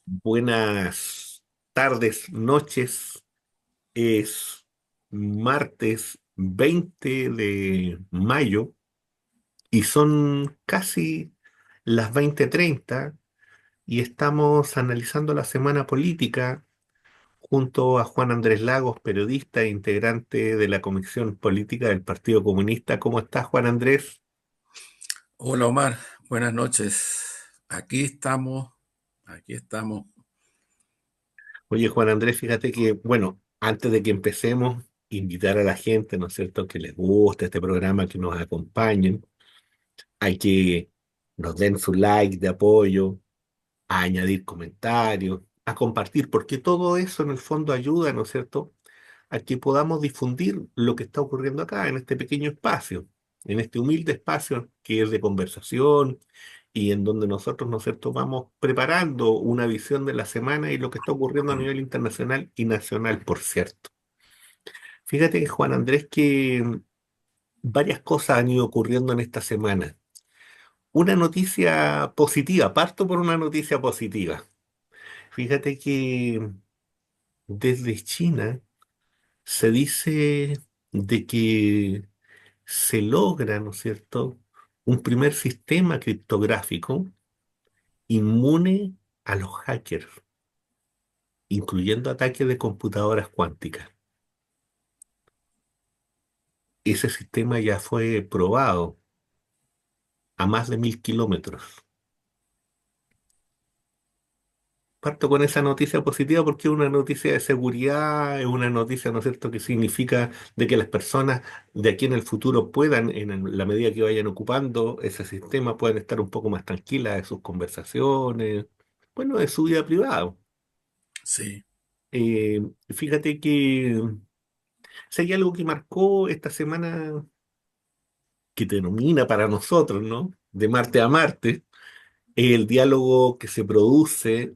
Buenas tardes, noches. Es martes 20 de mayo y son casi las 20:30 y estamos analizando la semana política junto a Juan Andrés Lagos, periodista e integrante de la Comisión Política del Partido Comunista. ¿Cómo estás, Juan Andrés? Hola Omar, buenas noches. Aquí estamos, aquí estamos. Oye, Juan Andrés, fíjate que, bueno, antes de que empecemos, invitar a la gente, ¿no es cierto?, que les guste este programa, que nos acompañen. Hay que nos den su like de apoyo, a añadir comentarios, a compartir, porque todo eso en el fondo ayuda, ¿no es cierto?, a que podamos difundir lo que está ocurriendo acá, en este pequeño espacio, en este humilde espacio que es de conversación y en donde nosotros, ¿no es cierto?, vamos preparando una visión de la semana y lo que está ocurriendo a nivel internacional y nacional, por cierto. Fíjate que, Juan Andrés, que varias cosas han ido ocurriendo en esta semana. Una noticia positiva, parto por una noticia positiva. Fíjate que desde China se dice de que se logra, ¿no es cierto?, un primer sistema criptográfico inmune a los hackers, incluyendo ataques de computadoras cuánticas. Ese sistema ya fue probado a más de 1000 kilómetros. Parto con esa noticia positiva porque es una noticia de seguridad, es una noticia, ¿no es cierto?, que significa de que las personas de aquí en el futuro puedan, la medida que vayan ocupando ese sistema, puedan estar un poco más tranquilas de sus conversaciones, bueno, de su vida privada. Sí, Fíjate que si hay algo que marcó esta semana que denomina para nosotros, ¿no?, de Marte a Marte, es el diálogo que se produce,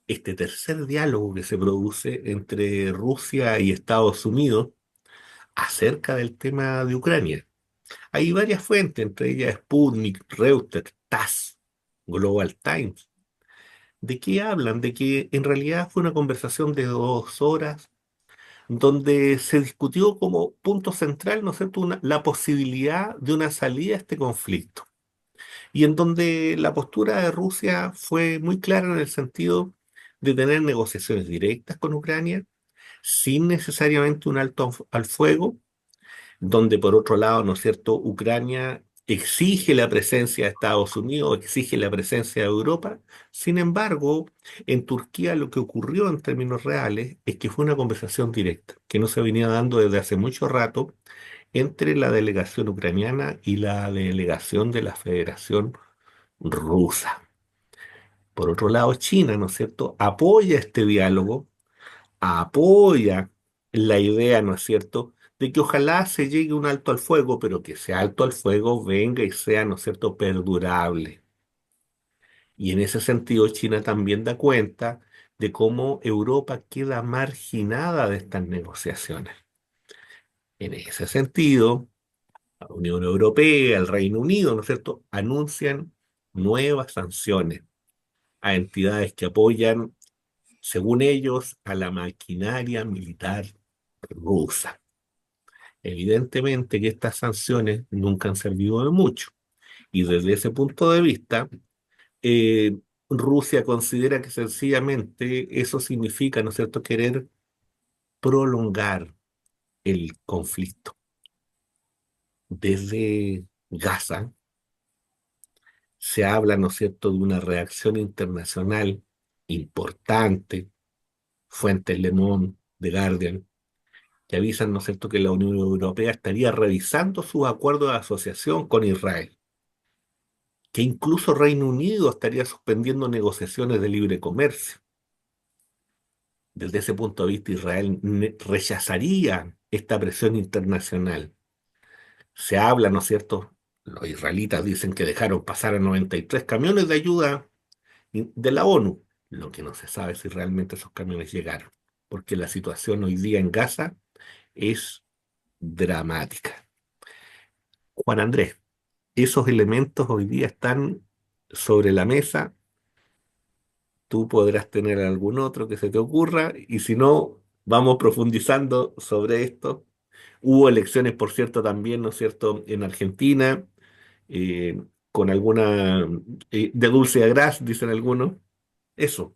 este tercer diálogo que se produce entre Rusia y Estados Unidos acerca del tema de Ucrania. Hay varias fuentes, entre ellas Sputnik, Reuters, TASS, Global Times. ¿De qué hablan? De que en realidad fue una conversación de 2 horas donde se discutió como punto central, ¿no es cierto?, la posibilidad de una salida a este conflicto. Y en donde la postura de Rusia fue muy clara en el sentido de tener negociaciones directas con Ucrania, sin necesariamente un alto al fuego, donde por otro lado, ¿no es cierto?, Ucrania exige la presencia de Estados Unidos, exige la presencia de Europa. Sin embargo, en Turquía lo que ocurrió en términos reales es que fue una conversación directa, que no se venía dando desde hace mucho rato entre la delegación ucraniana y la delegación de la Federación Rusa. Por otro lado, China, ¿no es cierto?, apoya este diálogo, apoya la idea, ¿no es cierto?, de que ojalá se llegue a un alto al fuego, pero que ese alto al fuego venga y sea, ¿no es cierto?, perdurable. Y en ese sentido, China también da cuenta de cómo Europa queda marginada de estas negociaciones. En ese sentido, la Unión Europea, el Reino Unido, ¿no es cierto?, anuncian nuevas sanciones a entidades que apoyan, según ellos, a la maquinaria militar rusa. Evidentemente que estas sanciones nunca han servido de mucho. Y desde ese punto de vista, eh, Rusia considera que sencillamente eso significa, ¿no es cierto?, querer prolongar el conflicto. Desde Gaza se habla, ¿no es cierto?, de una reacción internacional importante, fuentes Le Monde, The Guardian, que avisan, ¿no es cierto?, que la Unión Europea estaría revisando sus acuerdos de asociación con Israel, que incluso Reino Unido estaría suspendiendo negociaciones de libre comercio. Desde ese punto de vista, Israel rechazaría esta presión internacional. Se habla, ¿no es cierto? Los israelitas dicen que dejaron pasar a 93 camiones de ayuda de la ONU. Lo que no se sabe es si realmente esos camiones llegaron, porque la situación hoy día en Gaza es dramática. Juan Andrés, esos elementos hoy día están sobre la mesa tú podrás tener algún otro que se te ocurra, y si no, vamos profundizando sobre esto. Hubo elecciones, por cierto, también, ¿no es cierto?, en Argentina, eh, con alguna de dulce a gras, dicen algunos. Eso.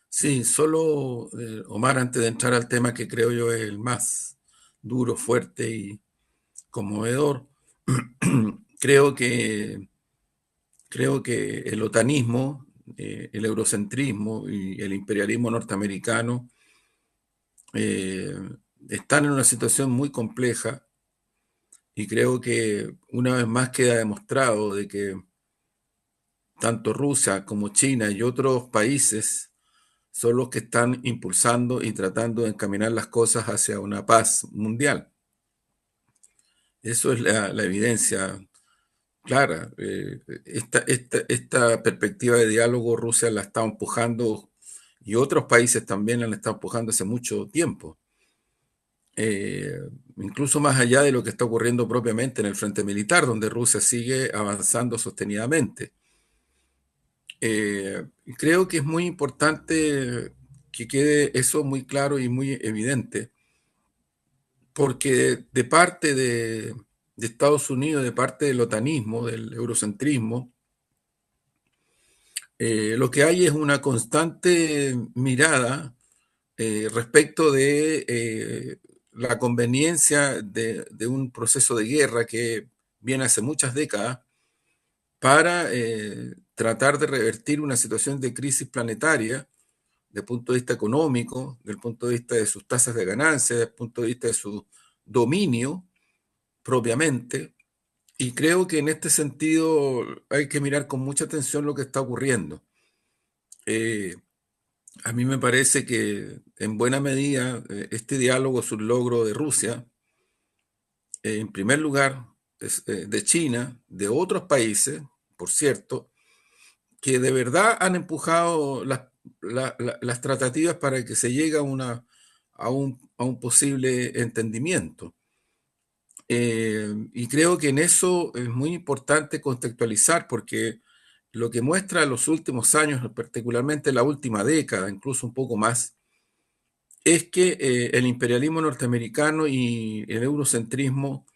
Sí, solo, Omar, antes de entrar al tema que creo yo es el más duro, fuerte y conmovedor, creo que, creo que el otanismo, el eurocentrismo y el imperialismo norteamericano eh, están en una situación muy compleja y creo que una vez más queda demostrado de que tanto Rusia como China y otros países son los que están impulsando y tratando de encaminar las cosas hacia una paz mundial. Eso es la evidencia clara. Esta perspectiva de diálogo Rusia la está empujando y otros países también la han estado empujando hace mucho tiempo. Eh, Incluso más allá de lo que está ocurriendo propiamente en el frente militar, donde Rusia sigue avanzando sostenidamente. Creo que es muy importante que quede eso muy claro y muy evidente, porque de parte de Estados Unidos, de parte del otanismo, del eurocentrismo, lo que hay es una constante mirada respecto de la conveniencia de un proceso de guerra que viene hace muchas décadas para tratar de revertir una situación de crisis planetaria desde el punto de vista económico, desde el punto de vista de sus tasas de ganancia, desde el punto de vista de su dominio propiamente. Y creo que en este sentido hay que mirar con mucha atención lo que está ocurriendo. Eh, a mí me parece que en buena medida este diálogo es un logro de Rusia, en primer lugar de China, de otros países, por cierto, que de verdad han empujado las tratativas para que se llegue a un posible entendimiento. Y creo que en eso es muy importante contextualizar porque lo que muestra los últimos años, particularmente la última década, incluso un poco más, es que el imperialismo norteamericano y el eurocentrismo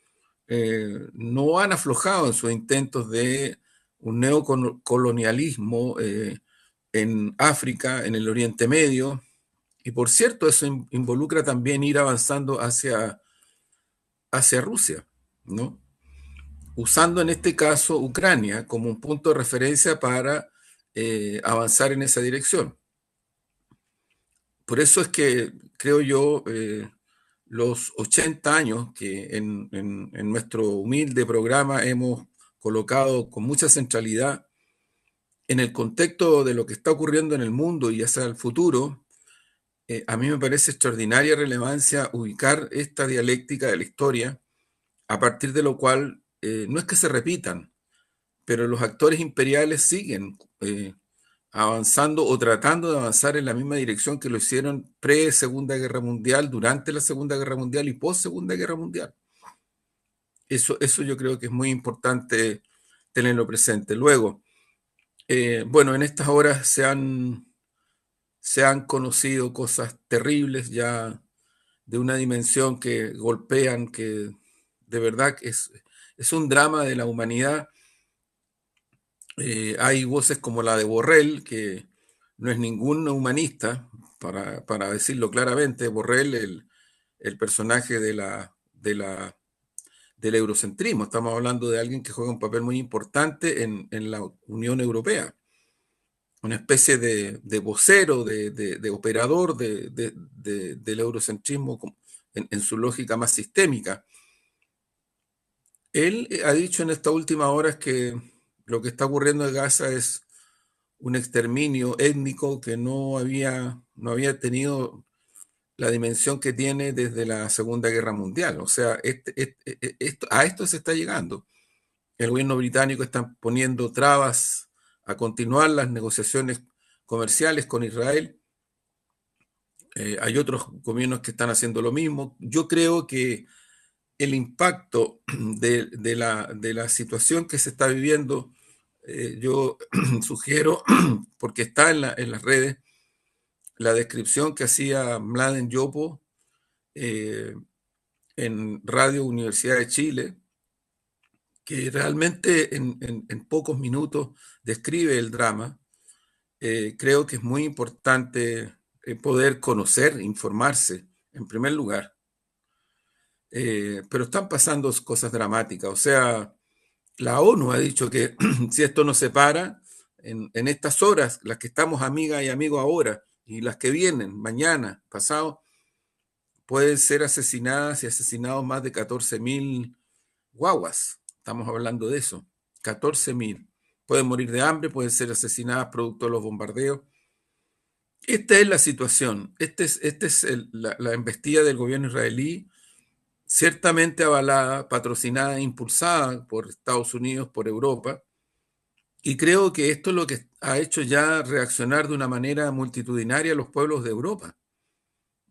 no han aflojado en sus intentos de un neocolonialismo en África, en el Oriente Medio, y por cierto, eso involucra también ir avanzando hacia Rusia, ¿no? Usando en este caso Ucrania como un punto de referencia para avanzar en esa dirección. Por eso es que creo yo los 80 años que en nuestro humilde programa hemos colocado con mucha centralidad en el contexto de lo que está ocurriendo en el mundo y hacia el futuro, a mí me parece extraordinaria relevancia ubicar esta dialéctica de la historia, a partir de lo cual no es que se repitan, pero los actores imperiales siguen avanzando o tratando de avanzar en la misma dirección que lo hicieron pre-Segunda Guerra Mundial, durante la Segunda Guerra Mundial y post-Segunda Guerra Mundial. Eso yo creo que es muy importante tenerlo presente. Luego, bueno, en estas horas se han conocido cosas terribles ya de una dimensión que golpean, que de verdad es un drama de la humanidad. Hay voces como la de Borrell, que no es ningún humanista, para decirlo claramente. Borrell, el personaje del eurocentrismo. Estamos hablando de alguien que juega un papel muy importante en la Unión Europea, una especie de vocero, de operador del eurocentrismo en su lógica más sistémica. Él ha dicho en estas últimas horas que lo que está ocurriendo en Gaza es un exterminio étnico que no había tenido la dimensión que tiene desde la Segunda Guerra Mundial. O sea, a esto se está llegando. El gobierno británico está poniendo trabas a continuar las negociaciones comerciales con Israel. Hay otros gobiernos que están haciendo lo mismo. Yo creo que el impacto de la situación que se está viviendo Yo sugiero, porque está en las redes, la descripción que hacía Mladen Yopo eh, en Radio Universidad de Chile, que realmente en pocos minutos describe el drama. Creo que es muy importante poder conocer, informarse, en primer lugar. Pero están pasando cosas dramáticas. O sea, la ONU ha dicho que si esto no se para, en estas horas, las que estamos amigas y amigos ahora, y las que vienen, mañana, pasado, pueden ser asesinadas y asesinados más de 14.000 guaguas. Estamos hablando de eso. 14.000. Pueden morir de hambre, pueden ser asesinadas producto de los bombardeos. Esta es la situación. La embestida del gobierno israelí, ciertamente avalada, patrocinada e impulsada por Estados Unidos, por Europa. Y creo que esto es lo que ha hecho ya reaccionar de una manera multitudinaria a los pueblos de Europa,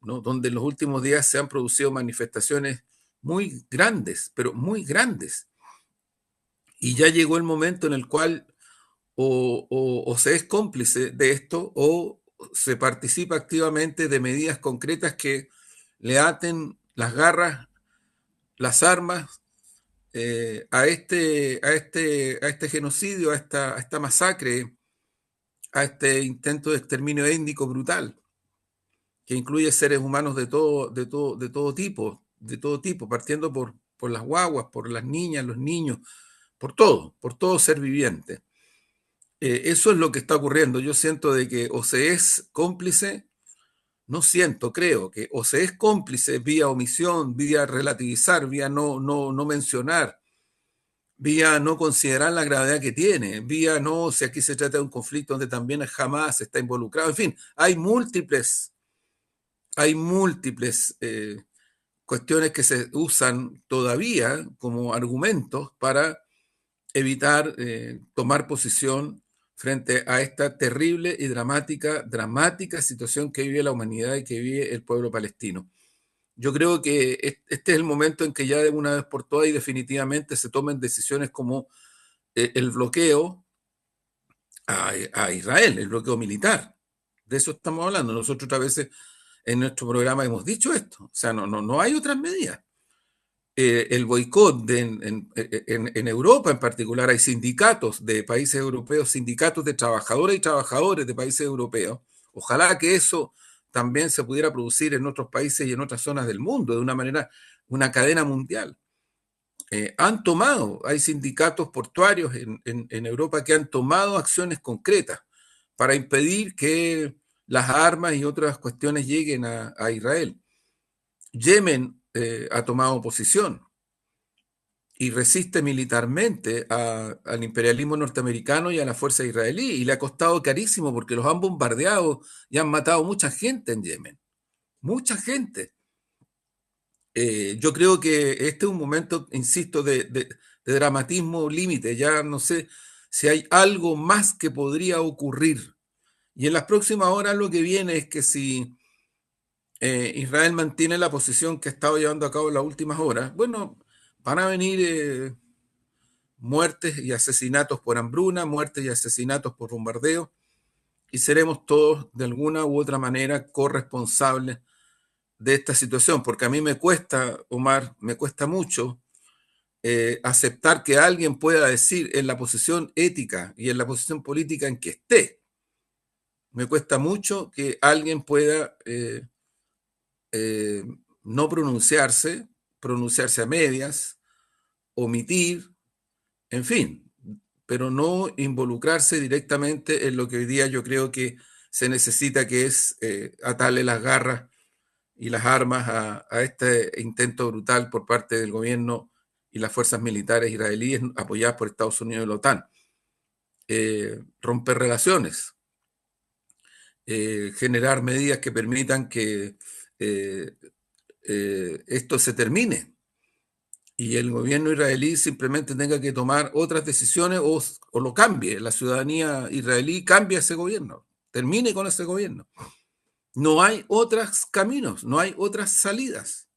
¿no? Donde en los últimos días se han producido manifestaciones muy grandes, pero muy grandes. Y ya llegó el momento en el cual o se es cómplice de esto o se participa activamente de medidas concretas que le aten las garras, las armas a este genocidio, a esta masacre, a este intento de exterminio étnico brutal, que incluye seres humanos de todo tipo, partiendo por las guaguas, por las niñas, los niños, por todo ser viviente. Eso es lo que está ocurriendo. Yo siento de que o se es cómplice, no siento, creo que o se es cómplice vía omisión, vía relativizar, vía no mencionar, vía no considerar la gravedad que tiene, vía no, si aquí se trata de un conflicto donde también Hamas está involucrado, en fin, hay múltiples cuestiones que se usan todavía como argumentos para evitar tomar posición frente a esta terrible y dramática situación que vive la humanidad y que vive el pueblo palestino. Yo creo que este es el momento en que ya de una vez por todas y definitivamente se tomen decisiones como el bloqueo a Israel, el bloqueo militar. De eso estamos hablando. Nosotros otras veces en nuestro programa hemos dicho esto. O sea, no hay otras medidas. El boicot en Europa en particular, hay sindicatos de países europeos, sindicatos de trabajadoras y trabajadores de países europeos. Ojalá que eso también se pudiera producir en otros países y en otras zonas del mundo, de una manera, una cadena mundial. Hay sindicatos portuarios en Europa que han tomado acciones concretas para impedir que las armas y otras cuestiones lleguen a Israel. Yemen ha tomado posición y resiste militarmente al imperialismo norteamericano y a la fuerza israelí, y le ha costado carísimo porque los han bombardeado y han matado mucha gente en Yemen, mucha gente. Yo creo que este es un momento, insisto, de dramatismo límite. Ya no sé si hay algo más que podría ocurrir. Y en las próximas horas lo que viene es que si Israel mantiene la posición que ha estado llevando a cabo en las últimas horas, bueno, van a venir muertes y asesinatos por hambruna, muertes y asesinatos por bombardeo, y seremos todos de alguna u otra manera corresponsables de esta situación, porque a mí me cuesta, Omar, me cuesta mucho aceptar que alguien pueda decir en la posición ética y en la posición política en que esté. Me cuesta mucho que alguien pueda eh, no pronunciarse, pronunciarse a medias, omitir, en fin, pero no involucrarse directamente en lo que hoy día yo creo que se necesita, que es atarle las garras y las armas a este intento brutal por parte del gobierno y las fuerzas militares israelíes apoyadas por Estados Unidos y la OTAN. Romper relaciones, generar medidas que permitan que eh, esto se termine y el gobierno israelí simplemente tenga que tomar otras decisiones o lo cambie. La ciudadanía israelí cambia ese gobierno, termine con ese gobierno. No hay otros caminos, no hay otras salidas.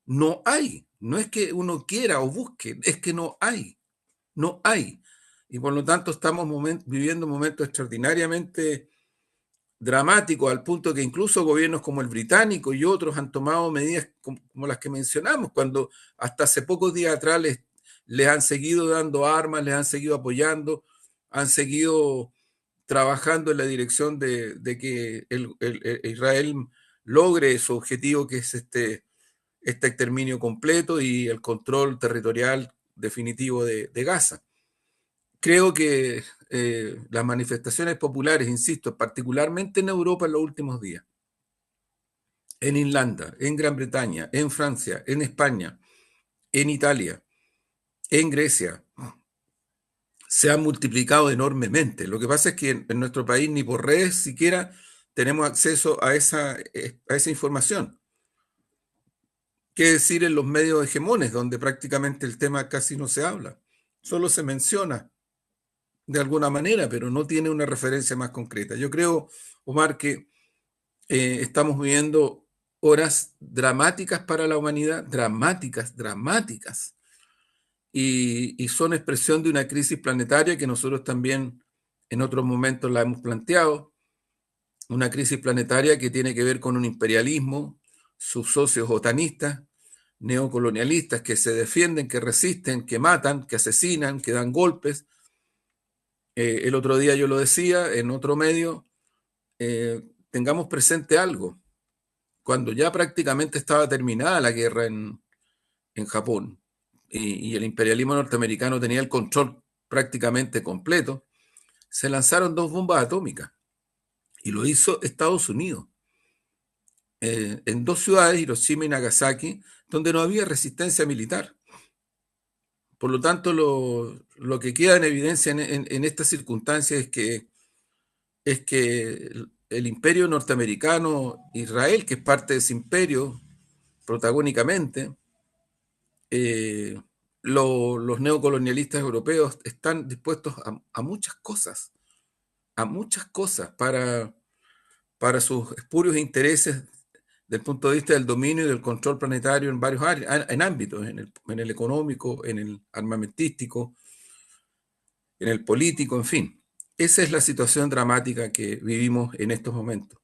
No hay. No es que uno quiera o busque, es que no hay. No hay. y por lo tanto estamos viviendo momentos extraordinariamente dramáticos al punto que incluso gobiernos como el británico y otros han tomado medidas como las que mencionamos, cuando hasta hace pocos días atrás les han seguido dando armas, les han seguido apoyando, han seguido trabajando en la dirección de que Israel logre su objetivo, que es este exterminio completo y el control territorial definitivo de Gaza. Creo que las manifestaciones populares, insisto, particularmente en Europa en los últimos días, en Irlanda, en Gran Bretaña, en Francia, en España, en Italia, en Grecia, se han multiplicado enormemente. Lo que pasa es que en nuestro país ni por redes siquiera tenemos acceso a esa información. ¿Qué decir en los medios hegemones, donde prácticamente el tema casi no se habla? Solo se menciona de alguna manera, pero no tiene una referencia más concreta. Yo creo, Omar, que estamos viviendo horas dramáticas para la humanidad, dramáticas, dramáticas, y son expresión de una crisis planetaria que nosotros también en otros momentos la hemos planteado, una crisis planetaria que tiene que ver con un imperialismo, sus socios otanistas, neocolonialistas que se defienden, que resisten, que matan, que asesinan, que dan golpes. El otro día yo lo decía en otro medio, tengamos presente algo. Cuando ya prácticamente estaba terminada la guerra en Japón y el imperialismo norteamericano tenía el control prácticamente completo, se lanzaron dos bombas atómicas y lo hizo Estados Unidos en dos ciudades, Hiroshima y Nagasaki, donde no había resistencia militar. Por lo tanto, lo que queda en evidencia en estas circunstancias es que el imperio norteamericano, Israel, que es parte de ese imperio protagónicamente, eh, los neocolonialistas europeos están dispuestos a muchas cosas para sus espurios intereses desde el punto de vista del dominio y del control planetario en varios áreas, en ámbitos, en el económico, en el armamentístico, en el político, en fin. Esa es la situación dramática que vivimos en estos momentos.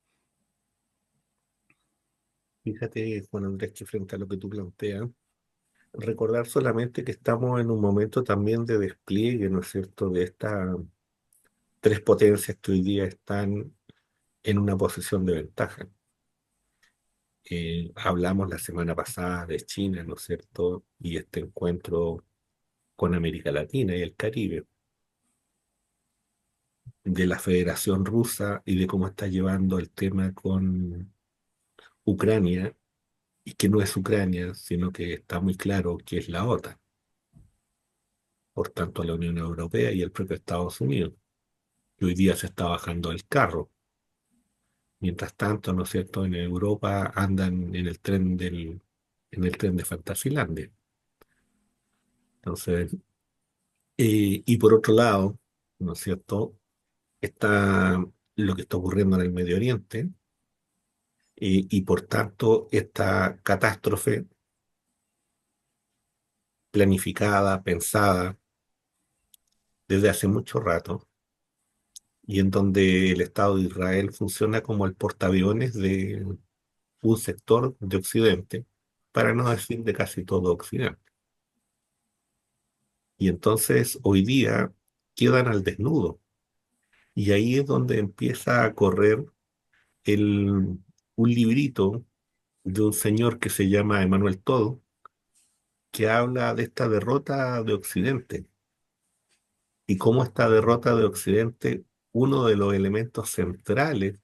Fíjate, Juan Andrés, que frente a lo que tú planteas, recordar solamente que estamos en un momento también de despliegue, ¿no es cierto?, de estas tres potencias que hoy día están en una posición de ventaja. Hablamos la semana pasada de China, ¿no es cierto?, y este encuentro con América Latina y el Caribe, de la Federación Rusa y de cómo está llevando el tema con Ucrania, y que no es Ucrania, sino que está muy claro que es la OTAN, por tanto la Unión Europea y el propio Estados Unidos, que hoy día se está bajando del carro. Mientras tanto, ¿no es cierto?, en Europa andan en el tren de Fantasilandia. Entonces, y por otro lado, ¿no es cierto?, está lo que está ocurriendo en el Medio Oriente, y por tanto esta catástrofe planificada, pensada desde hace mucho rato, y en donde el Estado de Israel funciona como el portaaviones de un sector de Occidente, para no decir de casi todo Occidente. Y entonces hoy día quedan al desnudo. Y ahí es donde empieza a correr un librito de un señor que se llama Emanuel Todo, que habla de esta derrota de Occidente y cómo esta derrota de Occidente, uno de los elementos centrales,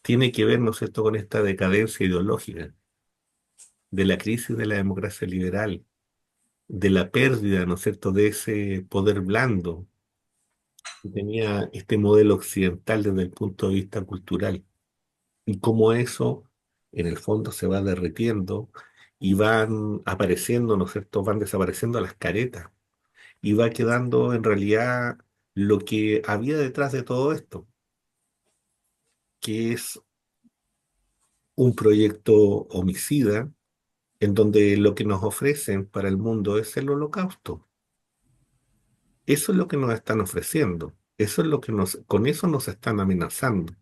tiene que ver, ¿no es cierto?, con esta decadencia ideológica, de la crisis de la democracia liberal, de la pérdida, ¿no es cierto?, de ese poder blando que tenía este modelo occidental desde el punto de vista cultural, y cómo eso, en el fondo, se va derritiendo y van apareciendo, ¿no es cierto?, van desapareciendo las caretas y va quedando en realidad lo que había detrás de todo esto, que es un proyecto homicida en donde lo que nos ofrecen para el mundo es el holocausto. Eso es lo que nos están ofreciendo. Eso es lo que con eso nos están amenazando.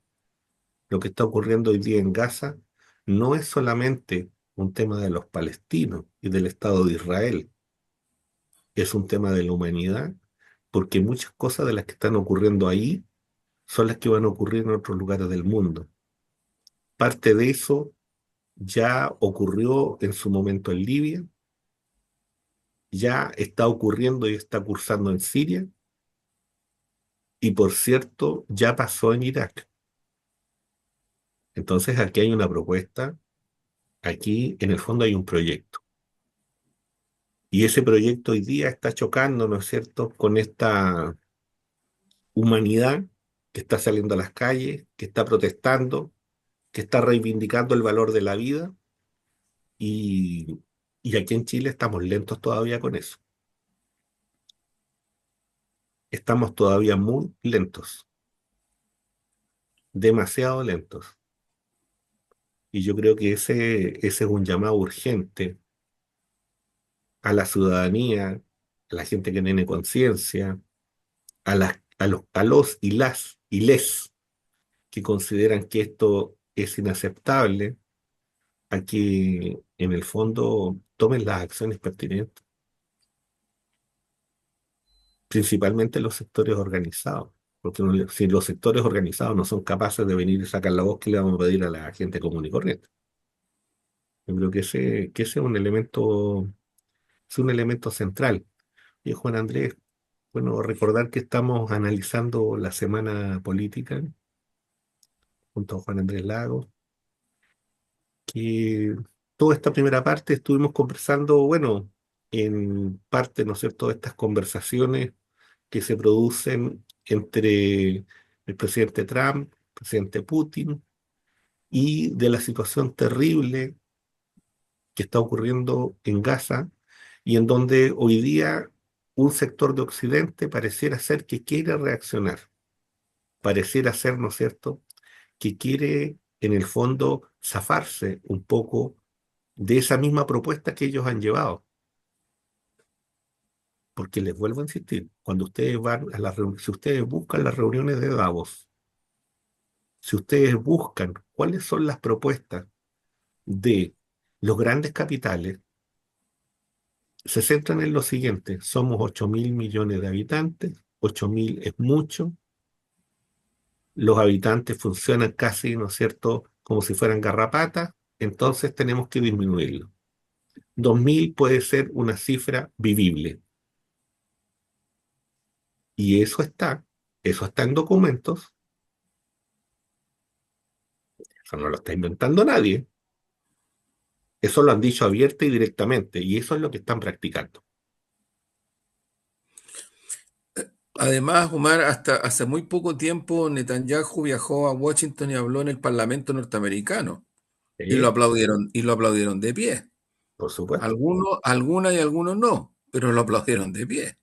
Lo que está ocurriendo hoy día en Gaza no es solamente un tema de los palestinos y del Estado de Israel, es un tema de la humanidad, porque muchas cosas de las que están ocurriendo ahí son las que van a ocurrir en otros lugares del mundo. Parte de eso ya ocurrió en su momento en Libia, ya está ocurriendo y está cursando en Siria, y por cierto, ya pasó en Irak. Entonces aquí hay una propuesta, aquí en el fondo hay un proyecto. Y ese proyecto hoy día está chocando, ¿no es cierto?, con esta humanidad que está saliendo a las calles, que está protestando, que está reivindicando el valor de la vida y, y aquí en Chile estamos lentos todavía con eso. Estamos todavía muy lentos, demasiado lentos. Y yo creo que ese es un llamado urgente a la ciudadanía, a la gente que tiene conciencia, a los y las y les que consideran que esto es inaceptable, a que en el fondo tomen las acciones pertinentes, principalmente los sectores organizados, porque si los sectores organizados no son capaces de venir y sacar la voz, ¿qué le vamos a pedir a la gente común y corriente? Yo creo que ese es un elemento central. Y Juan Andrés, bueno, recordar que estamos analizando la semana política junto a Juan Andrés Lago, que toda esta primera parte estuvimos conversando, bueno, en parte, ¿no es cierto?, estas conversaciones que se producen entre el presidente Trump, el presidente Putin, y de la situación terrible que está ocurriendo en Gaza y en donde hoy día un sector de Occidente pareciera ser que quiere reaccionar, pareciera ser, ¿no es cierto?, que quiere en el fondo zafarse un poco de esa misma propuesta que ellos han llevado. Porque les vuelvo a insistir, cuando ustedes van a las reuniones, si ustedes buscan las reuniones de Davos, si ustedes buscan cuáles son las propuestas de los grandes capitales, se centran en lo siguiente: somos 8.000 millones de habitantes, 8.000 es mucho, los habitantes funcionan casi, ¿no es cierto?, como si fueran garrapatas, entonces tenemos que disminuirlo. 2.000 puede ser una cifra vivible, y eso está en documentos, eso no lo está inventando nadie, eso lo han dicho abierta y directamente, y eso es lo que están practicando. Además, Omar, hasta hace muy poco tiempo Netanyahu viajó a Washington y habló en el Parlamento norteamericano ¿Sí? y lo aplaudieron de pie. Por supuesto. Algunas y algunos no, pero lo aplaudieron de pie,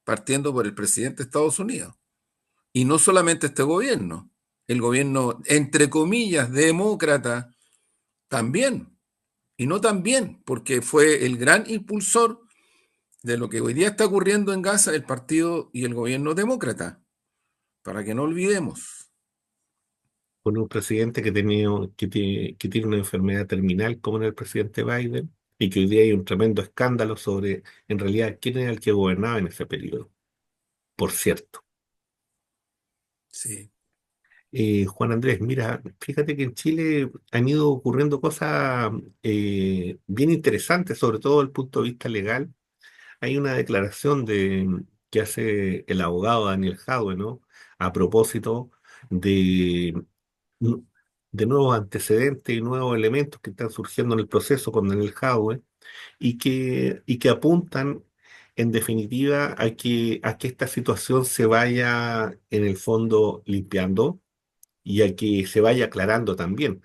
partiendo por el presidente de Estados Unidos. Y no solamente este gobierno, el gobierno, entre comillas, demócrata, también. Y no también, porque fue el gran impulsor de lo que hoy día está ocurriendo en Gaza, el partido y el gobierno demócrata, para que no olvidemos. Con un presidente que tiene una enfermedad terminal como era el presidente Biden, y que hoy día hay un tremendo escándalo sobre, en realidad, quién era el que gobernaba en ese periodo, por cierto. Sí. Juan Andrés, mira, fíjate que en Chile han ido ocurriendo cosas bien interesantes, sobre todo desde el punto de vista legal. Hay una declaración que hace el abogado Daniel Jadwe, ¿no? A propósito de, de nuevos antecedentes y nuevos elementos que están surgiendo en el proceso con Daniel Jadwe y que apuntan, en definitiva, a que esta situación se vaya, en el fondo, limpiando y a que se vaya aclarando también.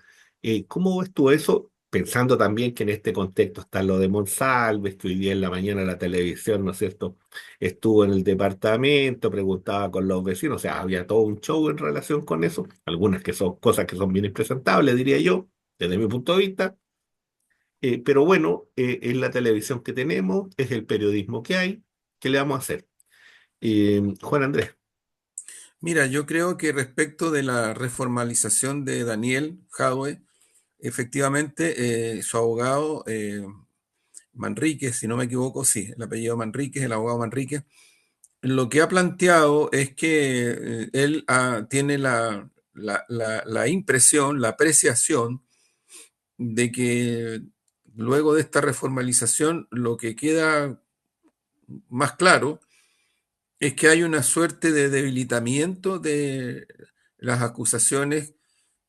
¿Cómo ves tú eso? Pensando también que en este contexto está lo de Monsalves, que hoy día en la mañana la televisión, ¿no es cierto?, estuvo en el departamento, preguntaba con los vecinos, o sea, había todo un show en relación con eso, algunas que son cosas que son bien impresentables, diría yo, desde mi punto de vista. Pero bueno, es la televisión que tenemos, es el periodismo que hay, ¿qué le vamos a hacer? Juan Andrés. Mira, yo creo que respecto de la reformalización de Daniel Jadwe, efectivamente su abogado Manríquez, si no me equivoco, sí, el apellido Manríquez, el abogado Manríquez, lo que ha planteado es que él tiene la impresión, la apreciación de que luego de esta reformalización lo que queda más claro es que hay una suerte de debilitamiento de las acusaciones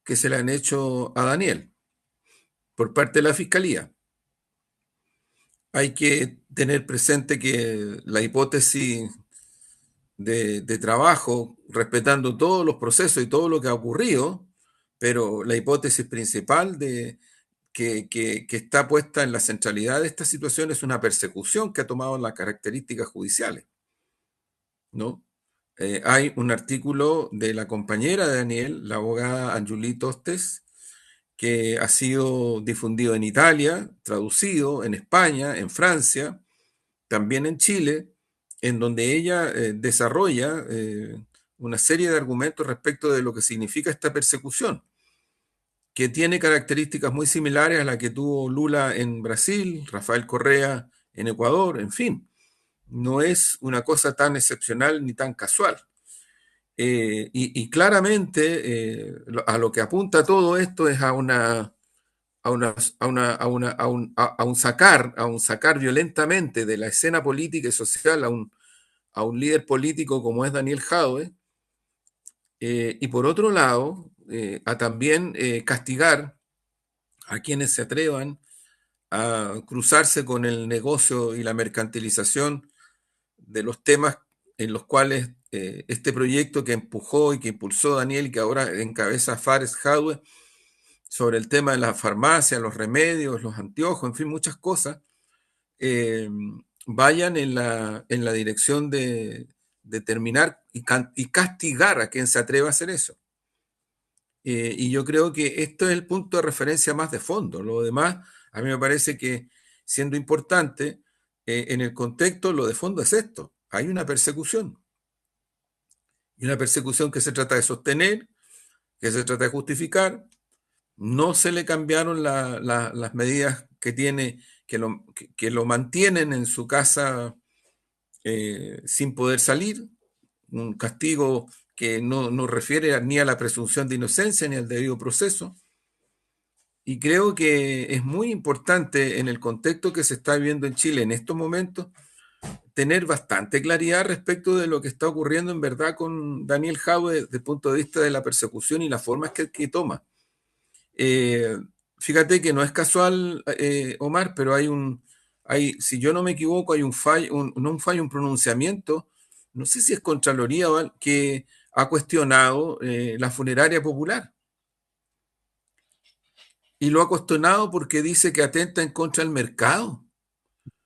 que se le han hecho a Daniel por parte de la Fiscalía. Hay que tener presente que la hipótesis de trabajo, respetando todos los procesos y todo lo que ha ocurrido, pero la hipótesis principal que está puesta en la centralidad de esta situación es una persecución que ha tomado las características judiciales, ¿no? Hay un artículo de la compañera de Daniel, la abogada Anjuli Tostes, que ha sido difundido en Italia, traducido en España, en Francia, también en Chile, en donde ella desarrolla una serie de argumentos respecto de lo que significa esta persecución, que tiene características muy similares a la que tuvo Lula en Brasil, Rafael Correa en Ecuador, en fin, no es una cosa tan excepcional ni tan casual. Y claramente a lo que apunta todo esto es a un sacar violentamente de la escena política y social a un líder político como es Daniel Jadwe, y por otro lado, a también castigar a quienes se atrevan a cruzarse con el negocio y la mercantilización de los temas en los cuales este proyecto que empujó y que impulsó Daniel y que ahora encabeza Fares Jadwe sobre el tema de la farmacia, los remedios, los anteojos, en fin, muchas cosas, eh, vayan en la dirección de determinar y castigar a quien se atreva a hacer eso. Y yo creo que esto es el punto de referencia más de fondo. Lo demás, a mí me parece que siendo importante, en el contexto, lo de fondo es esto. Hay una persecución. Y una persecución que se trata de sostener, que se trata de justificar. No se le cambiaron las medidas que tiene, que lo mantienen en su casa sin poder salir. Un castigo que no refiere ni a la presunción de inocencia ni al debido proceso. Y creo que es muy importante en el contexto que se está viviendo en Chile en estos momentos tener bastante claridad respecto de lo que está ocurriendo en verdad con Daniel Jadwe desde el punto de vista de la persecución y las formas que toma. Eh, Fíjate que no es casual, Omar, pero si yo no me equivoco, hay un fallo, no un fallo, un pronunciamiento, no sé si es Contraloría que ha cuestionado la funeraria popular. Y lo ha cuestionado porque dice que atenta en contra del mercado.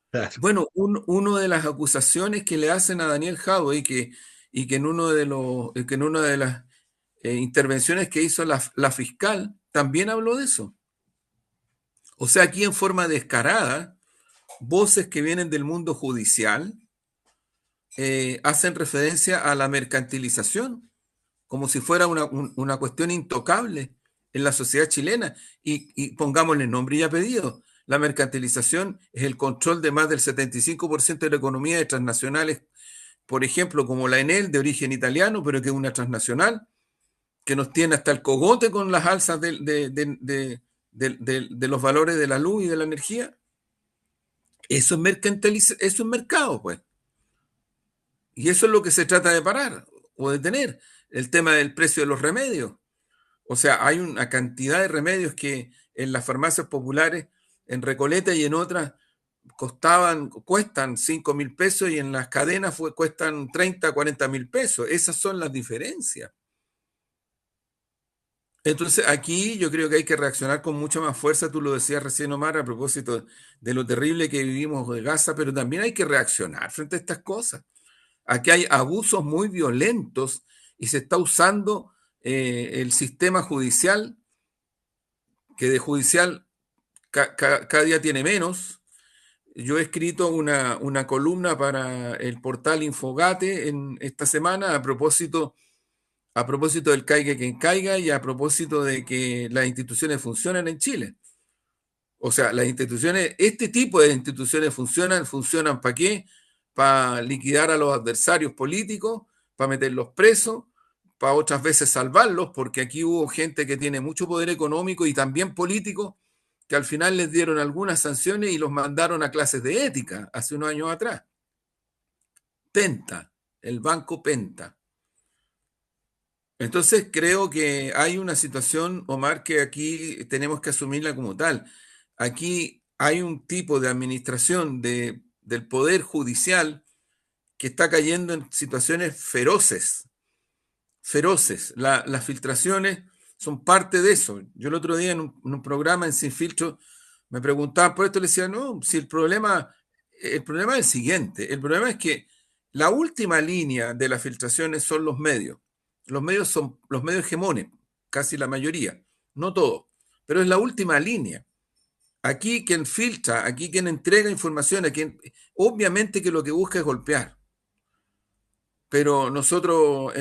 Claro. Bueno, uno de las acusaciones que le hacen a Daniel Jadwe y que en uno de que en una de las intervenciones que hizo la fiscal también habló de eso. O sea, aquí en forma descarada, voces que vienen del mundo judicial hacen referencia a la mercantilización, como si fuera una cuestión intocable en la sociedad chilena. Y pongámosle nombre y apellido. La mercantilización es el control de más del 75% de la economía de transnacionales, por ejemplo, como la Enel, de origen italiano, pero que es una transnacional, que nos tiene hasta el cogote con las alzas de los valores de la luz y de la energía. Eso es mercado, pues. Y eso es lo que se trata de parar o de tener. El tema del precio de los remedios. O sea, hay una cantidad de remedios que en las farmacias populares, en Recoleta y en otras, cuestan 5.000 pesos y en las cadenas cuestan 30, 40.000 pesos. Esas son las diferencias. Entonces, aquí yo creo que hay que reaccionar con mucha más fuerza. Tú lo decías recién, Omar, a propósito de lo terrible que vivimos de Gaza, pero también hay que reaccionar frente a estas cosas. Aquí hay abusos muy violentos y se está usando el sistema judicial, que de judicial cada día tiene menos, Yo he escrito una columna para el portal Infogate en esta semana a propósito del caiga quien caiga y a propósito de que las instituciones funcionan en Chile. O sea, las instituciones, este tipo de instituciones funcionan ¿para qué? Para liquidar a los adversarios políticos, para meterlos presos, para otras veces salvarlos, porque aquí hubo gente que tiene mucho poder económico y también político, que al final les dieron algunas sanciones y los mandaron a clases de ética hace unos años atrás. Penta, el banco Penta. Entonces creo que hay una situación, Omar, que aquí tenemos que asumirla como tal. Aquí hay un tipo de administración del poder judicial que está cayendo en situaciones feroces, feroces. Las filtraciones son parte de eso. Yo el otro día en un programa en Sin Filtro me preguntaban por esto, le decía, no, si el problema es el siguiente, el problema es que la última línea de las filtraciones son los medios. Los medios son los medios hegemones, casi la mayoría, no todos, pero es la última línea. Aquí quien filtra, aquí quien entrega información, obviamente que lo que busca es golpear, pero nosotros,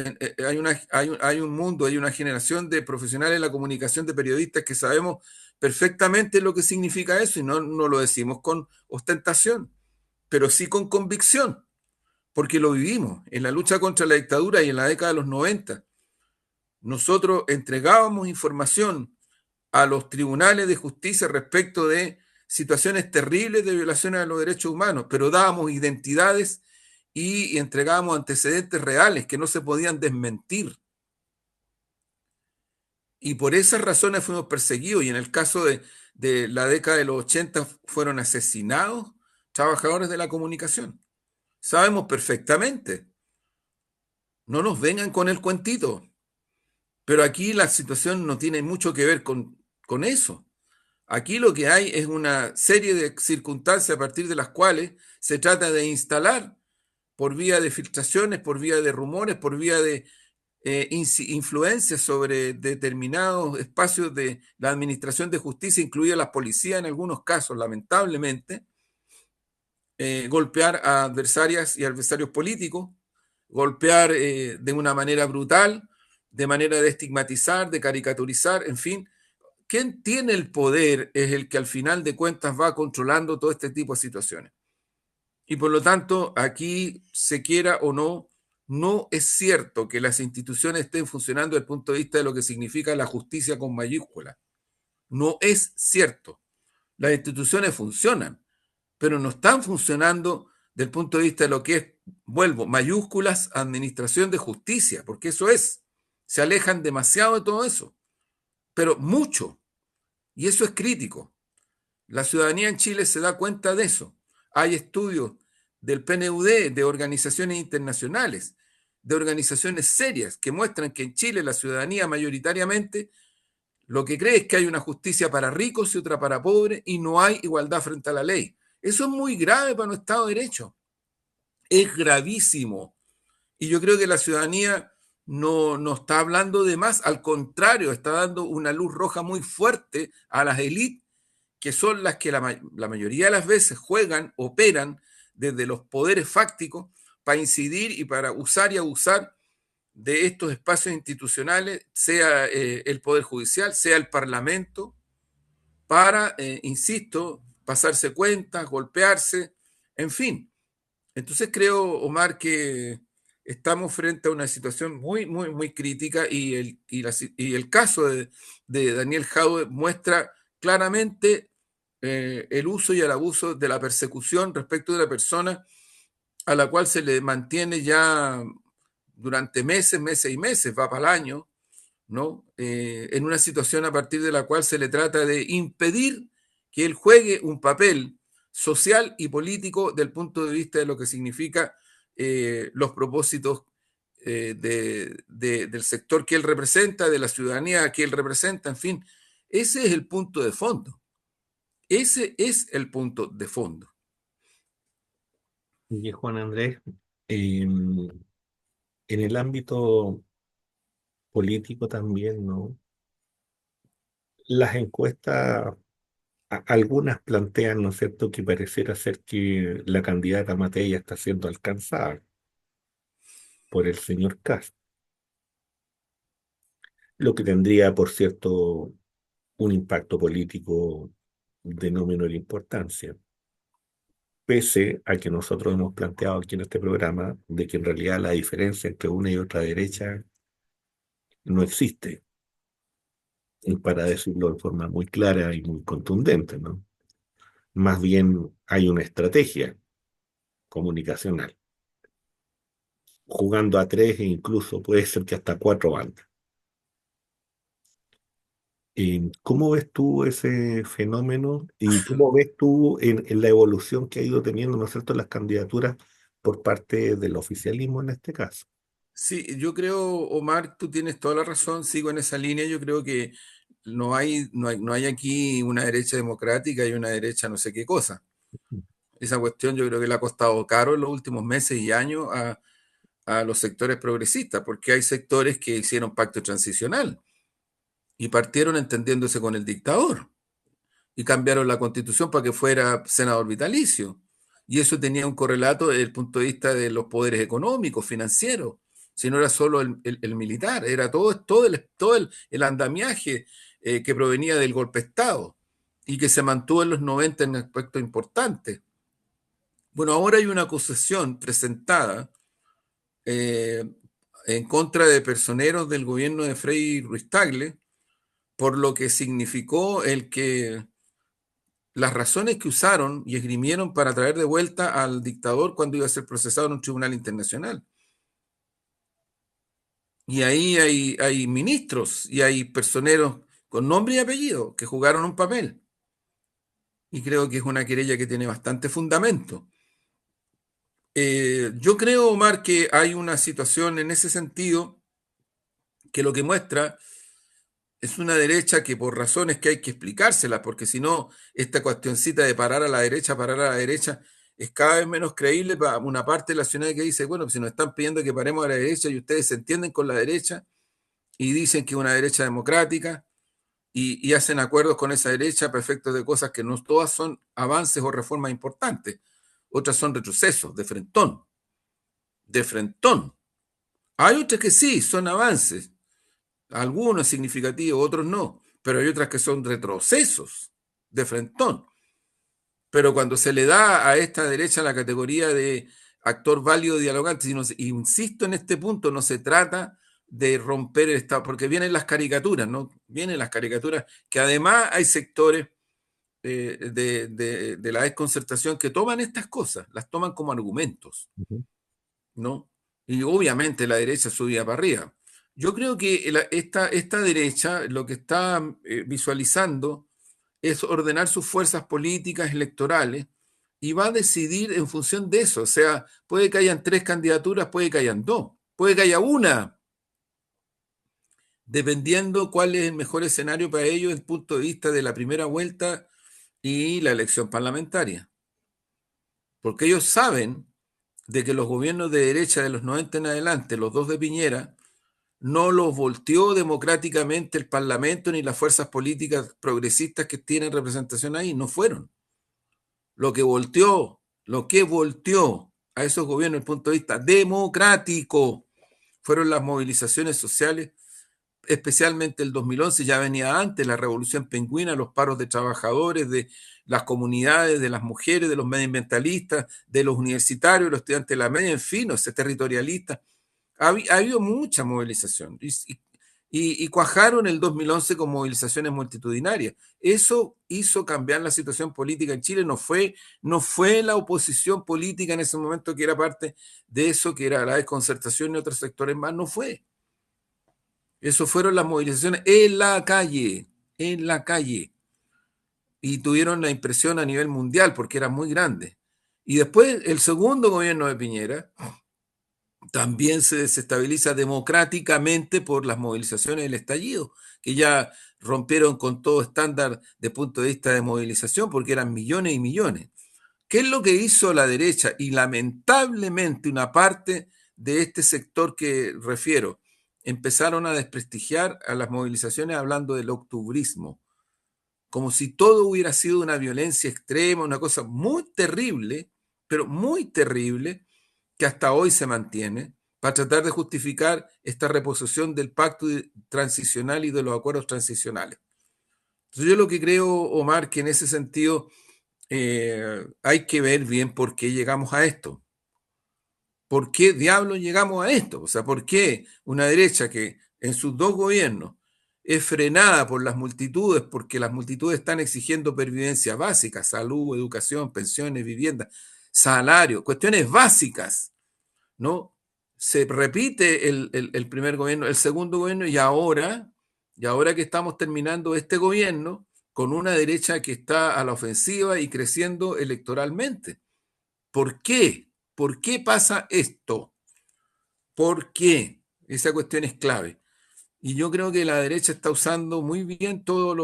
hay un mundo, hay una generación de profesionales de la comunicación, de periodistas que sabemos perfectamente lo que significa eso y no lo decimos con ostentación, pero sí con convicción, porque lo vivimos en la lucha contra la dictadura y en la década de los 90. Nosotros entregábamos información a los tribunales de justicia respecto de situaciones terribles de violaciones a los derechos humanos, pero dábamos identidades y entregábamos antecedentes reales que no se podían desmentir. Y por esas razones fuimos perseguidos. Y en el caso de la década de los 80 fueron asesinados trabajadores de la comunicación. Sabemos perfectamente. No nos vengan con el cuentito. Pero aquí la situación no tiene mucho que ver con eso. Aquí lo que hay es una serie de circunstancias a partir de las cuales se trata de instalar por vía de filtraciones, por vía de rumores, por vía de influencias sobre determinados espacios de la administración de justicia, incluida la policía en algunos casos, lamentablemente, golpear a adversarias y adversarios políticos, golpear de una manera brutal, de manera de estigmatizar, de caricaturizar, en fin. Quien tiene el poder es el que al final de cuentas va controlando todo este tipo de situaciones. Y por lo tanto, aquí, se quiera o no, no es cierto que las instituciones estén funcionando desde el punto de vista de lo que significa la justicia con mayúscula. No es cierto. Las instituciones funcionan, pero no están funcionando desde el punto de vista de lo que es, vuelvo, mayúsculas, administración de justicia, porque eso es. Se alejan demasiado de todo eso, pero mucho. Y eso es crítico. La ciudadanía en Chile se da cuenta de eso. Hay estudios del PNUD, de organizaciones internacionales, de organizaciones serias que muestran que en Chile la ciudadanía mayoritariamente lo que cree es que hay una justicia para ricos y otra para pobres y no hay igualdad frente a la ley. Eso es muy grave para nuestro Estado de Derecho. Es gravísimo. Y yo creo que la ciudadanía no está hablando de más, al contrario, está dando una luz roja muy fuerte a las élites que son las que la mayoría de las veces juegan, operan desde los poderes fácticos para incidir y para usar y abusar de estos espacios institucionales, sea el Poder Judicial, sea el Parlamento, para, insisto, pasarse cuentas, golpearse, en fin. Entonces creo, Omar, que estamos frente a una situación muy, muy, muy crítica y el caso de Daniel Jaue muestra claramente el uso y el abuso de la persecución respecto de una persona a la cual se le mantiene ya durante meses, meses y meses, va para el año, ¿no? En una situación a partir de la cual se le trata de impedir que él juegue un papel social y político del punto de vista de lo que significa los propósitos del sector que él representa, de la ciudadanía que él representa, en fin. Ese es el punto de fondo. Ese es el punto de fondo. Y Juan Andrés, en el ámbito político también, ¿no? Las encuestas Algunas plantean, ¿no es cierto?, que pareciera ser que la candidata Matei está siendo alcanzada por el señor Kast, lo que tendría, por cierto, un impacto político de no menor importancia, pese a que nosotros hemos planteado aquí en este programa de que en realidad la diferencia entre una y otra derecha no existe, y para decirlo de forma muy clara y muy contundente, ¿no? Más bien hay una estrategia comunicacional, jugando a tres e incluso puede ser que hasta cuatro bandas. ¿Cómo ves tú ese fenómeno y cómo ves tú en la evolución que ha ido teniendo, ¿no es cierto?, las candidaturas por parte del oficialismo en este caso? Sí, yo creo, Omar, tú tienes toda la razón, sigo en esa línea. Yo creo que no hay aquí una derecha democrática y una derecha no sé qué cosa. Esa cuestión yo creo que le ha costado caro en los últimos meses y años a los sectores progresistas, porque hay sectores que hicieron pacto transicional y partieron entendiéndose con el dictador y cambiaron la constitución para que fuera senador vitalicio. Y eso tenía un correlato desde el punto de vista de los poderes económicos, financieros. Si no era solo el militar, era el andamiaje que provenía del golpe de Estado y que se mantuvo en los 90 en aspectos importantes. Bueno, ahora hay una acusación presentada eh, en contra de personeros del gobierno de Frei Ruiz Tagle por lo que significó el que las razones que usaron y esgrimieron para traer de vuelta al dictador cuando iba a ser procesado en un tribunal internacional. Y ahí hay ministros y hay personeros con nombre y apellido que jugaron un papel. Y creo que es una querella que tiene bastante fundamento. Yo creo, Omar, que hay una situación en ese sentido que lo que muestra es una derecha que por razones que hay que explicárselas, porque si no, esta cuestioncita de parar a la derecha, es cada vez menos creíble para una parte de la ciudad que dice, bueno, si nos están pidiendo que paremos a la derecha y ustedes se entienden con la derecha y dicen que es una derecha democrática y hacen acuerdos con esa derecha para efectos de cosas que no todas son avances o reformas importantes, otras son retrocesos, de frentón, de frentón. Hay otras que sí, son avances, algunos significativos, otros no, pero hay otras que son retrocesos de frentón. Pero cuando se le da a esta derecha la categoría de actor válido dialogante, insisto en este punto, no se trata de romper el Estado, porque vienen las caricaturas, ¿no? Vienen las caricaturas, que además hay sectores de la desconcertación que toman estas cosas, las toman como argumentos, Ujú, ¿no? Y obviamente la derecha subía para arriba. Yo creo que esta derecha lo que está visualizando es ordenar sus fuerzas políticas electorales y va a decidir en función de eso. O sea, puede que hayan tres candidaturas, puede que hayan dos, puede que haya una, dependiendo cuál es el mejor escenario para ellos desde el punto de vista de la primera vuelta y la elección parlamentaria. Porque ellos saben de que los gobiernos de derecha de los 90 en adelante, los dos de Piñera, no los volteó democráticamente el Parlamento ni las fuerzas políticas progresistas que tienen representación ahí, no fueron. Lo que volteó a esos gobiernos desde el punto de vista democrático fueron las movilizaciones sociales, especialmente el 2011, ya venía antes, la revolución pingüina, los paros de trabajadores, de las comunidades, de las mujeres, de los medioambientalistas, de los universitarios, de los estudiantes de la media, en fin, los territorialistas. Ha habido mucha movilización y cuajaron el 2011 con movilizaciones multitudinarias. Eso hizo cambiar la situación política en Chile. No fue la oposición política en ese momento que era parte de eso, que era la desconcertación y otros sectores más, no fue. Eso fueron las movilizaciones en la calle. Y tuvieron la impresión a nivel mundial porque era muy grande. Y después el segundo gobierno de Piñera también se desestabiliza democráticamente por las movilizaciones del estallido, que ya rompieron con todo estándar de punto de vista de movilización, porque eran millones y millones. ¿Qué es lo que hizo la derecha? Y lamentablemente una parte de este sector que refiero empezaron a desprestigiar a las movilizaciones hablando del octubrismo, como si todo hubiera sido una violencia extrema, una cosa muy terrible, pero muy terrible, que hasta hoy se mantiene, para tratar de justificar esta reposición del pacto transicional y de los acuerdos transicionales. Entonces yo lo que creo, Omar, que en ese sentido hay que ver bien por qué llegamos a esto. ¿Por qué diablos llegamos a esto? O sea, ¿por qué una derecha que en sus dos gobiernos es frenada por las multitudes, porque las multitudes están exigiendo pervivencia básica, salud, educación, pensiones, vivienda, salario, cuestiones básicas, ¿no? Se repite el primer gobierno, el segundo gobierno y ahora que estamos terminando este gobierno con una derecha que está a la ofensiva y creciendo electoralmente. ¿Por qué? ¿Por qué pasa esto? ¿Por qué? Esa cuestión es clave. Y yo creo que la derecha está usando muy bien todos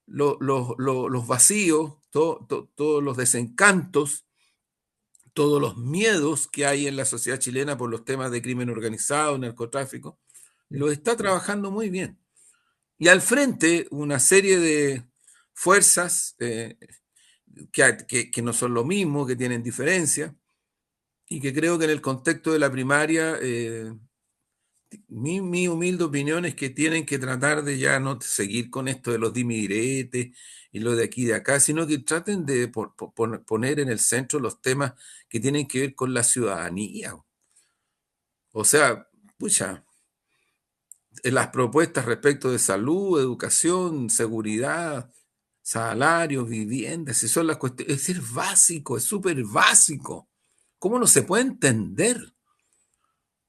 los vacíos, todos los desencantos, todos los miedos que hay en la sociedad chilena por los temas de crimen organizado, narcotráfico, lo está trabajando muy bien. Y al frente, una serie de fuerzas que no son lo mismo, que tienen diferencias, y que creo que en el contexto de la primaria, mi humilde opinión es que tienen que tratar de ya no seguir con esto de los dimidiretes y lo de aquí y de acá, sino que traten de poner en el centro los temas que tienen que ver con la ciudadanía. O sea, pucha, las propuestas respecto de salud, educación, seguridad, salarios, viviendas, si son las cuestiones, es decir, básico, es súper básico. ¿Cómo no se puede entender?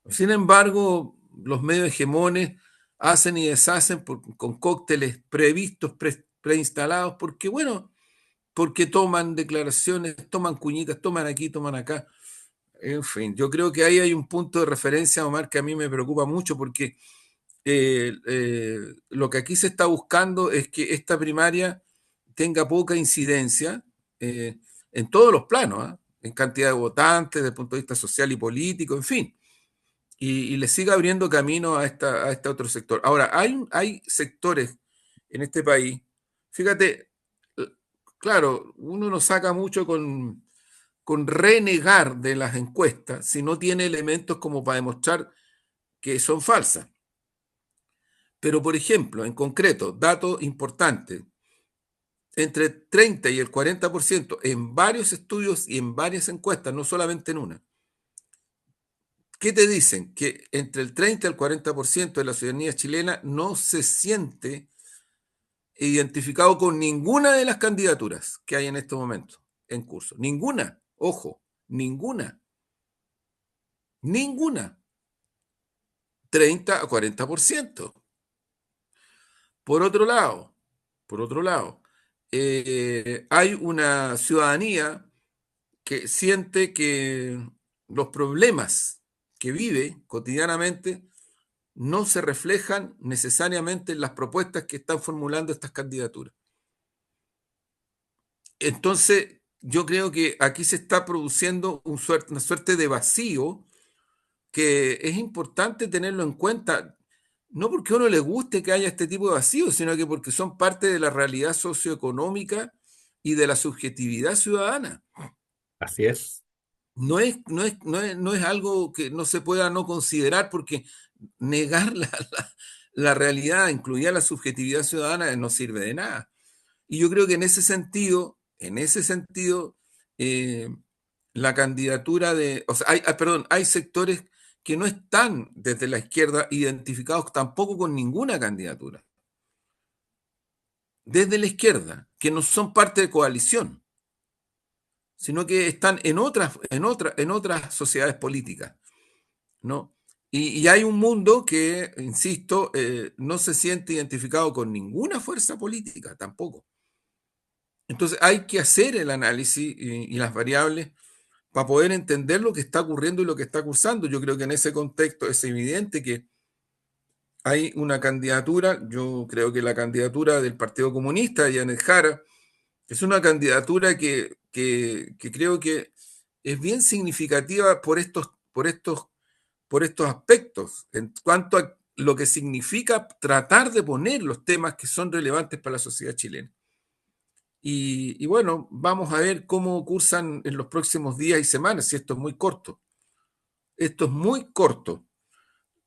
Sin embargo, los medios hegemones hacen y deshacen con cócteles previstos, preinstalados, porque bueno, porque toman declaraciones, toman cuñitas, toman aquí, toman acá. En fin, yo creo que ahí hay un punto de referencia, Omar, que a mí me preocupa mucho porque lo que aquí se está buscando es que esta primaria tenga poca incidencia eh, en todos los planos, ¿eh? En cantidad de votantes, desde el punto de vista social y político, en fin, y le siga abriendo camino a este otro sector. Ahora, hay sectores en este país, fíjate, claro, uno no saca mucho con renegar de las encuestas si no tiene elementos como para demostrar que son falsas. Pero, por ejemplo, en concreto, dato importante, entre 30 y el 40% en varios estudios y en varias encuestas, no solamente en una. ¿Qué te dicen? Que entre el 30 y el 40% de la ciudadanía chilena no se siente identificado con ninguna de las candidaturas que hay en este momento en curso. Ninguna, ojo, ninguna, ninguna. 30 a 40%. Por otro lado, por otro lado, hay una ciudadanía que siente que los problemas que vive cotidianamente no se reflejan necesariamente en las propuestas que están formulando estas candidaturas. Entonces, yo creo que aquí se está produciendo una suerte de vacío que es importante tenerlo en cuenta, no porque a uno le guste que haya este tipo de vacíos, sino que porque son parte de la realidad socioeconómica y de la subjetividad ciudadana. Así es. No es algo que no se pueda no considerar porque negar la realidad, incluida la subjetividad ciudadana, no sirve de nada. Y yo creo que en ese sentido, eh, la candidatura de, o sea, perdón, hay sectores que no están desde la izquierda identificados tampoco con ninguna candidatura, desde la izquierda, que no son parte de coalición, sino que están en otras sociedades políticas, ¿no? Y hay un mundo que, insisto, no se siente identificado con ninguna fuerza política tampoco. Entonces hay que hacer el análisis y las variables para poder entender lo que está ocurriendo y lo que está cursando. Yo creo que en ese contexto es evidente que hay una candidatura, yo creo que la candidatura del Partido Comunista de Janet Jara es una candidatura que creo que es bien significativa por estos aspectos, en cuanto a lo que significa tratar de poner los temas que son relevantes para la sociedad chilena. Y bueno, vamos a ver cómo cursan en los próximos días y semanas, si esto es muy corto. Esto es muy corto.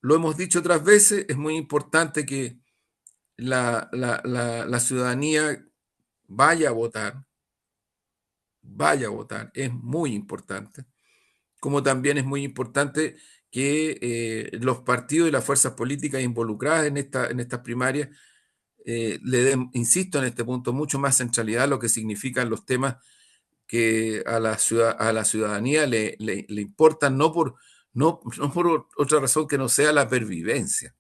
Lo hemos dicho otras veces, es muy importante que la ciudadanía vaya a votar, vaya a votar, es muy importante. Como también es muy importante que los partidos y las fuerzas políticas involucradas en estas primarias le den, insisto en este punto, mucho más centralidad a lo que significan los temas que a la ciudadanía le importan, no por otra razón que no sea la pervivencia.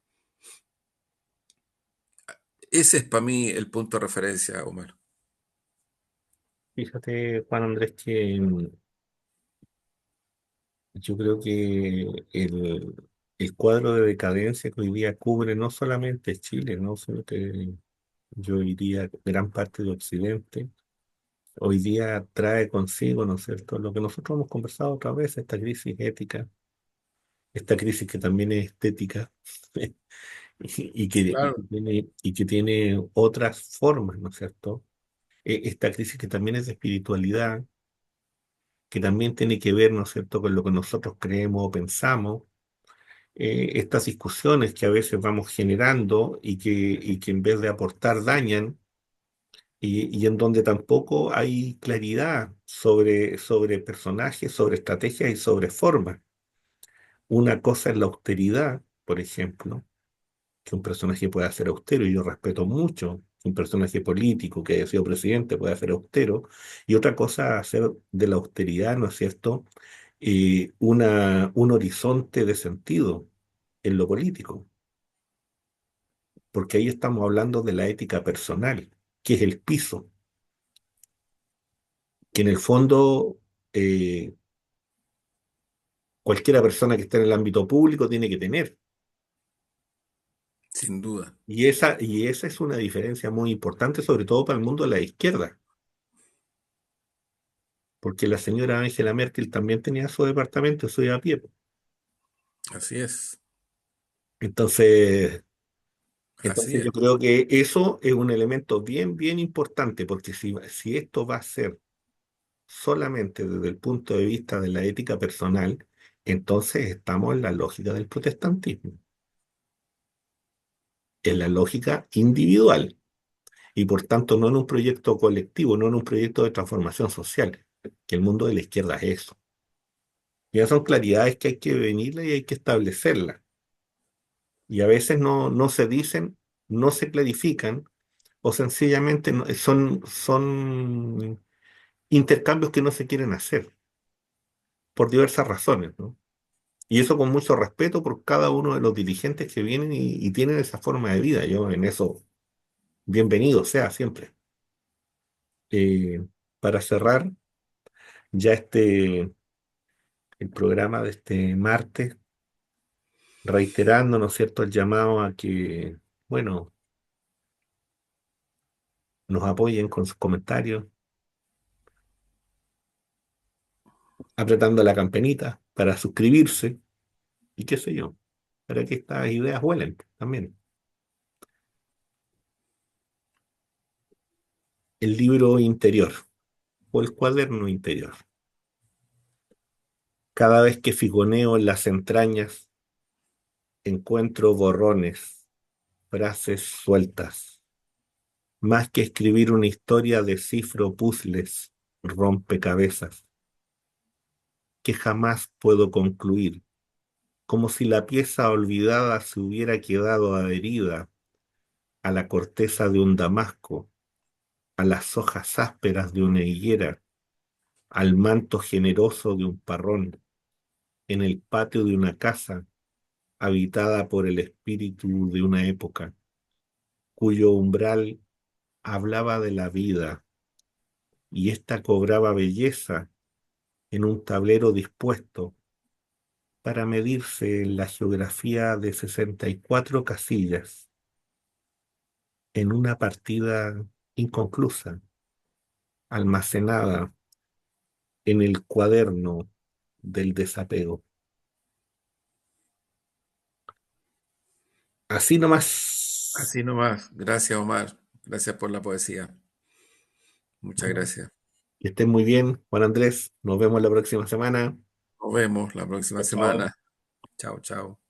Ese es para mí el punto de referencia, Omar. Fíjate, Juan Andrés, que yo creo que el cuadro de decadencia que hoy día cubre no solamente Chile, ¿no? Sino que yo diría gran parte de Occidente, hoy día trae consigo, ¿no es cierto?, lo que nosotros hemos conversado otra vez, esta crisis ética, esta crisis que también es estética Claro, y que tiene otras formas, ¿no es cierto? Esta crisis que también es de espiritualidad, que también tiene que ver, ¿no es cierto?, con lo que nosotros creemos o pensamos, estas discusiones que a veces vamos generando y que en vez de aportar dañan, y en donde tampoco hay claridad sobre personajes, sobre estrategias y sobre formas. Una cosa es la austeridad, por ejemplo, que un personaje pueda ser austero, y yo respeto mucho que un personaje político que haya sido presidente pueda ser austero, y otra cosa hacer de la austeridad, ¿no es cierto?, un horizonte de sentido en lo político, porque ahí estamos hablando de la ética personal, que es el piso, que en el fondo cualquiera persona que esté en el ámbito público tiene que tener. sin duda. Y esa es una diferencia muy importante, sobre todo para el mundo de la izquierda, porque la señora Angela Merkel también tenía su departamento, su a pie. Así es, Entonces, así entonces yo es. creo que eso es un elemento bien, bien importante, porque si esto va a ser solamente desde el punto de vista de la ética personal, entonces estamos en la lógica del protestantismo, en la lógica individual, y por tanto no en un proyecto colectivo, no en un proyecto de transformación social, que el mundo de la izquierda es eso. Y esas son claridades que hay que venirlas y hay que establecerlas. Y a veces no se dicen, no se clarifican, o sencillamente son intercambios que no se quieren hacer por diversas razones, ¿no? Y eso con mucho respeto por cada uno de los dirigentes que vienen y tienen esa forma de vida. Yo en eso, bienvenido sea siempre. Eh, para cerrar ya el programa de este martes, reiterando, ¿no es cierto?, el llamado a que, bueno, nos apoyen con sus comentarios, apretando la campanita para suscribirse y qué sé yo, para que estas ideas vuelen también. El libro interior o el cuaderno interior. Cada vez que figoneo en las entrañas, encuentro borrones, frases sueltas. Más que escribir una historia, descifro puzzles, rompecabezas, que jamás puedo concluir, como si la pieza olvidada se hubiera quedado adherida a la corteza de un damasco, a las hojas ásperas de una higuera, al manto generoso de un parrón, en el patio de una casa habitada por el espíritu de una época, cuyo umbral hablaba de la vida, y ésta cobraba belleza en un tablero dispuesto para medirse en la geografía de 64 casillas, en una partida inconclusa, almacenada en el cuaderno del desapego. Así nomás. Así nomás. Gracias, Omar. Gracias por la poesía. Muchas gracias. Que estén muy bien, Juan Andrés. Nos vemos la próxima semana. Nos vemos la próxima Chao. Chao. semana. Chao, chao.